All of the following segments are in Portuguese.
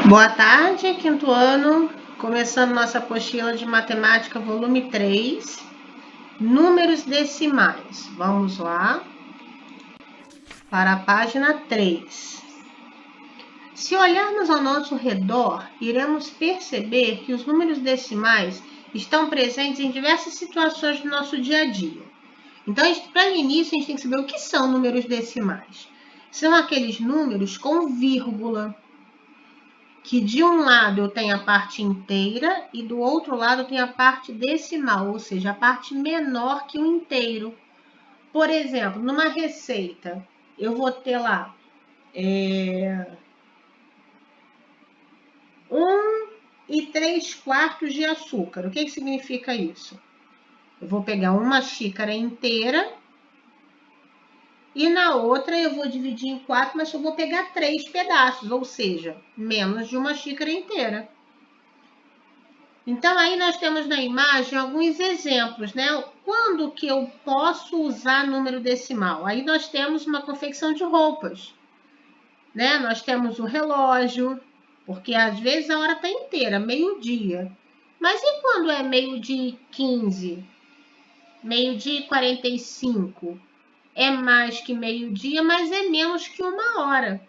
Boa tarde, quinto ano, começando nossa apostila de matemática, volume 3, números decimais. Vamos lá para a página 3. Se olharmos ao nosso redor, iremos perceber que os números decimais estão presentes em diversas situações do nosso dia a dia. Então, para início, a gente tem que saber o que são números decimais. São aqueles números com vírgula, que de um lado eu tenho a parte inteira e do outro lado eu tenho a parte decimal, ou seja, a parte menor que o inteiro. Por exemplo, numa receita, eu vou ter lá 1,3 de açúcar. O que significa isso? Eu vou pegar uma xícara inteira e na outra eu vou dividir em 4, mas eu vou pegar 3 pedaços, ou seja, menos de uma xícara inteira. Então, aí nós temos na imagem alguns exemplos, né? Quando que eu posso usar número decimal? Aí nós temos uma confecção de roupas, né? Nós temos o relógio, porque às vezes a hora está inteira, meio-dia. Mas e quando é meio-dia e 15? Meio-dia e 45? É mais que meio-dia, mas é menos que uma hora.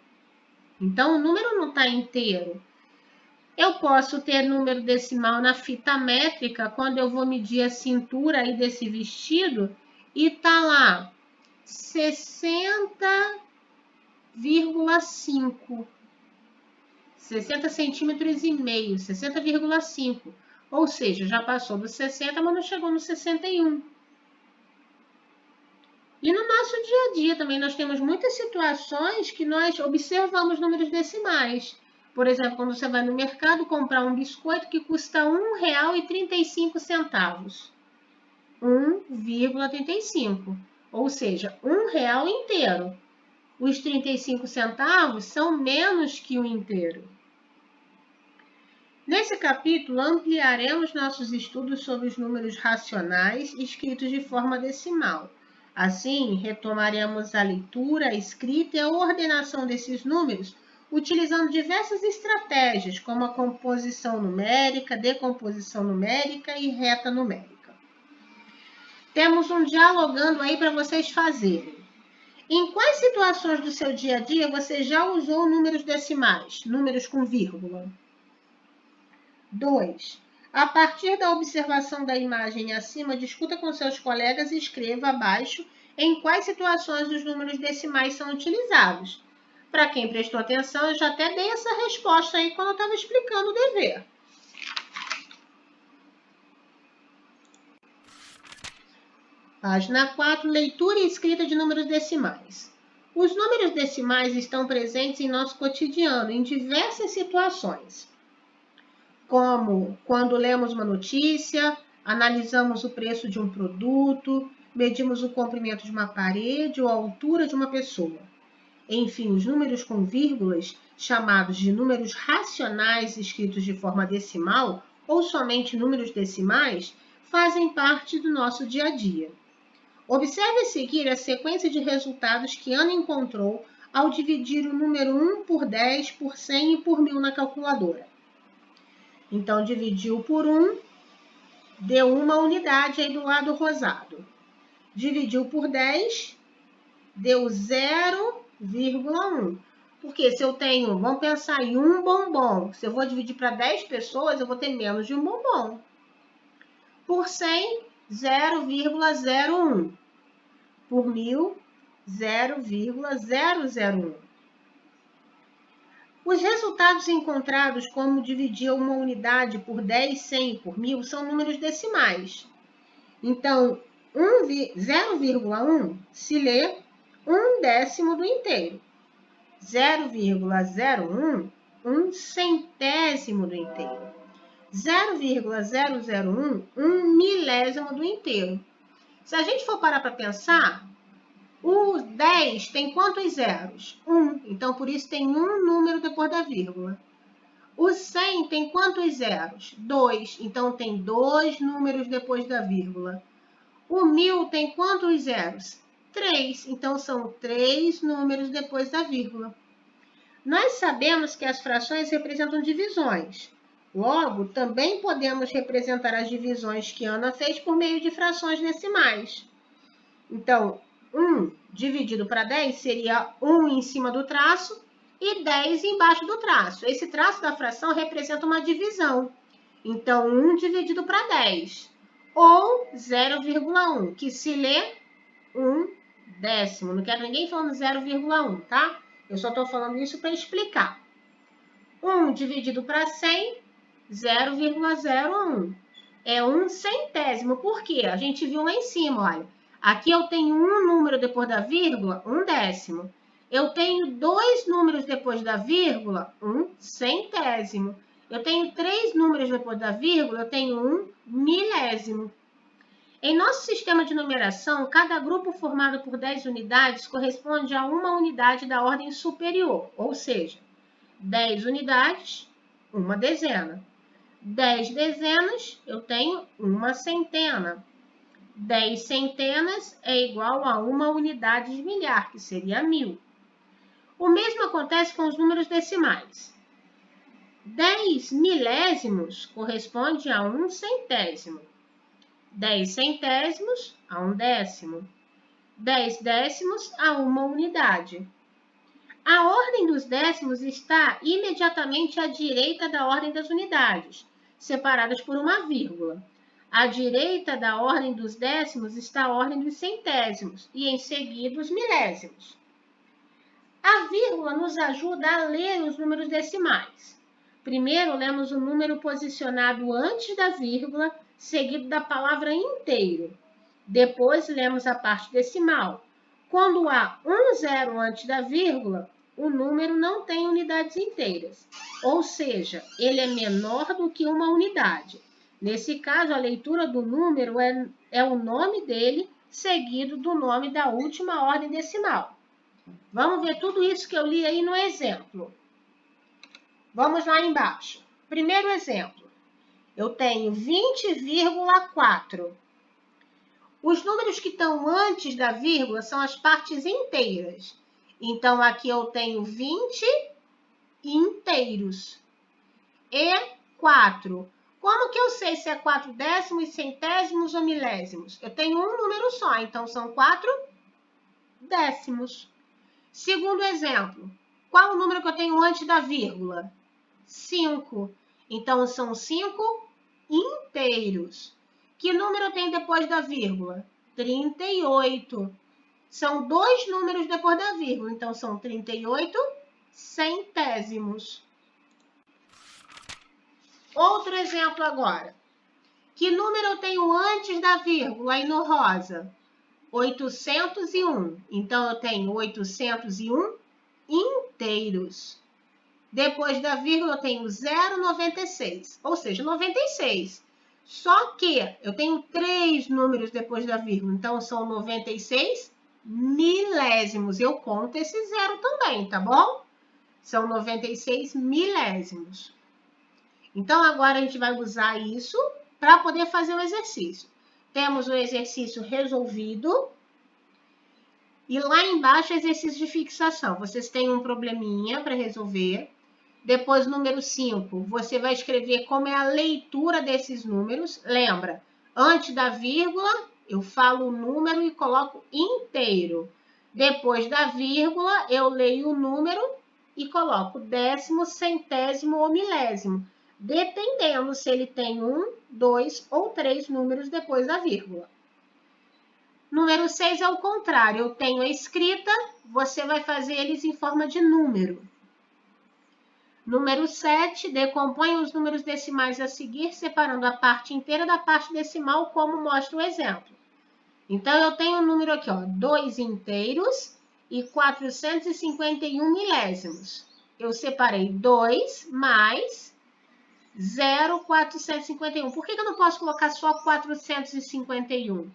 Então, o número não está inteiro. Eu posso ter número decimal na fita métrica quando eu vou medir a cintura aí desse vestido e tá lá 60,5. 60 centímetros e meio, 60,5. Ou seja, já passou dos 60, mas não chegou no 61. E no nosso dia a dia também nós temos muitas situações que nós observamos números decimais. Por exemplo, quando você vai no mercado comprar um biscoito que custa R$ 1,35. 1,35. Ou seja, R$ 1 inteiro. Os 35 centavos são menos que o inteiro. Nesse capítulo, ampliaremos nossos estudos sobre os números racionais escritos de forma decimal. Assim, retomaremos a leitura, a escrita e a ordenação desses números, utilizando diversas estratégias, como a composição numérica, decomposição numérica e reta numérica. Temos um dialogando aí para vocês fazerem. Em quais situações do seu dia a dia você já usou números decimais, números com vírgula? 2. A partir da observação da imagem acima, discuta com seus colegas e escreva abaixo em quais situações os números decimais são utilizados. Para quem prestou atenção, eu já até dei essa resposta aí quando eu estava explicando o dever. Página 4, leitura e escrita de números decimais. Os números decimais estão presentes em nosso cotidiano, em diversas situações, como quando lemos uma notícia, analisamos o preço de um produto, medimos o comprimento de uma parede ou a altura de uma pessoa. Enfim, os números com vírgulas, chamados de números racionais escritos de forma decimal, ou somente números decimais, fazem parte do nosso dia a dia. Observe a seguir a sequência de resultados que Ana encontrou ao dividir o número 1 por 10, por 100 e por 1000 na calculadora. Então, dividiu por 1, deu uma unidade aí do lado rosado. Dividiu por 10, deu 0,1. Porque se eu tenho, vamos pensar em um bombom, se eu vou dividir para 10 pessoas, eu vou ter menos de um bombom. Por 100, 0,01. Por 1000, 0,001. Os resultados encontrados, como dividir uma unidade por 10, 100 e por 1000, são números decimais. Então, 0,1 se lê 1/10 do inteiro. 0,01, 1/100º do inteiro. 0,001, 1/1000º do inteiro. Se a gente for parar para pensar, o 10 tem quantos zeros? 1. Então, por isso tem um número depois da vírgula. O 100 tem quantos zeros? 2. Então, tem 2 números depois da vírgula. O 1000 tem quantos zeros? 3. Então, são 3 números depois da vírgula. Nós sabemos que as frações representam divisões. Logo, também podemos representar as divisões que Ana fez por meio de frações decimais. Então, 1 dividido para 10 seria 1 em cima do traço e 10 embaixo do traço. Esse traço da fração representa uma divisão. Então, 1 dividido para 10. Ou 0,1, que se lê 1 décimo. Não quero ninguém falando 0,1, tá? Eu só estou falando isso para explicar. 1 dividido para 100, 0,01. É 1 centésimo. Por quê? A gente viu lá em cima, olha. Aqui eu tenho um número depois da vírgula, 1 décimo. Eu tenho 2 números depois da vírgula, 1 centésimo. Eu tenho 3 números depois da vírgula, eu tenho 1 milésimo. Em nosso sistema de numeração, cada grupo formado por 10 unidades corresponde a uma unidade da ordem superior, ou seja, 10 unidades, uma dezena. 10 dezenas, eu tenho uma centena. 10 centenas é igual a uma unidade de milhar, que seria 1000. O mesmo acontece com os números decimais. 10 milésimos corresponde a 1 centésimo. 10 centésimos a 1 décimo. 10 décimos a uma unidade. A ordem dos décimos está imediatamente à direita da ordem das unidades, separadas por uma vírgula. À direita da ordem dos décimos está a ordem dos centésimos e, em seguida, os milésimos. A vírgula nos ajuda a ler os números decimais. Primeiro, lemos o número posicionado antes da vírgula, seguido da palavra inteiro. Depois, lemos a parte decimal. Quando há um zero antes da vírgula, o número não tem unidades inteiras, ou seja, ele é menor do que uma unidade. Nesse caso, a leitura do número é o nome dele, seguido do nome da última ordem decimal. Vamos ver tudo isso que eu li aí no exemplo. Vamos lá embaixo. Primeiro exemplo. Eu tenho 20,4. Os números que estão antes da vírgula são as partes inteiras. Então, aqui eu tenho 20 inteiros. E 4. Como que eu sei se é 4 décimos, centésimos ou milésimos? Eu tenho um número só, então são 4 décimos. Segundo exemplo, qual o número que eu tenho antes da vírgula? 5. Então, são 5 inteiros. Que número eu tenho depois da vírgula? 38. São 2 números depois da vírgula, então são 38 centésimos. Outro exemplo agora. Que número eu tenho antes da vírgula, aí no rosa? 801. Então, eu tenho 801 inteiros. Depois da vírgula, eu tenho 0,96, ou seja, 96. Só que eu tenho 3 números depois da vírgula, então são 96 milésimos. Eu conto esse zero também, tá bom? São 96 milésimos. Então, agora a gente vai usar isso para poder fazer o exercício. Temos o exercício resolvido. E lá embaixo, exercício de fixação. Vocês têm um probleminha para resolver. Depois, número 5, você vai escrever como é a leitura desses números. Lembra, antes da vírgula, eu falo o número e coloco inteiro. Depois da vírgula, eu leio o número e coloco décimo, centésimo ou milésimo, dependendo se ele tem 1, 2 ou 3 números depois da vírgula. Número 6 é o contrário. Eu tenho a escrita, você vai fazer eles em forma de número. Número 7, decompõe os números decimais a seguir, separando a parte inteira da parte decimal, como mostra o exemplo. Então, eu tenho um número aqui, ó, 2 inteiros e 451 milésimos. Eu separei 2 mais 0,451. Por que eu não posso colocar só 451?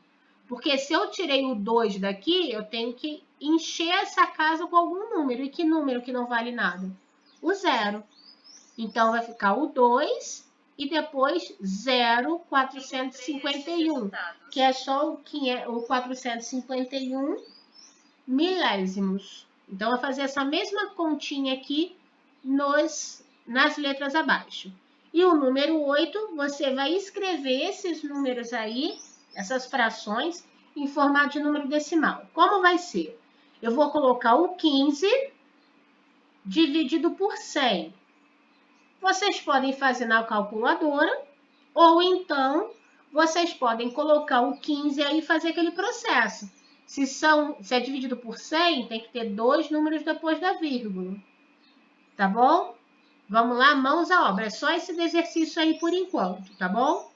Porque se eu tirei o 2 daqui, eu tenho que encher essa casa com algum número. E que número que não vale nada? O 0. Então, vai ficar o 2 e depois 0,451, que é só o 451 milésimos. Então, eu vou fazer essa mesma continha aqui nas letras abaixo. E o número 8, você vai escrever esses números aí, essas frações, em formato de número decimal. Como vai ser? Eu vou colocar o 15 dividido por 100. Vocês podem fazer na calculadora, ou então vocês podem colocar o 15 aí e fazer aquele processo. Se é dividido por 100, tem que ter 2 números depois da vírgula. Tá bom? Vamos lá, mãos à obra. É só esse exercício aí por enquanto, tá bom?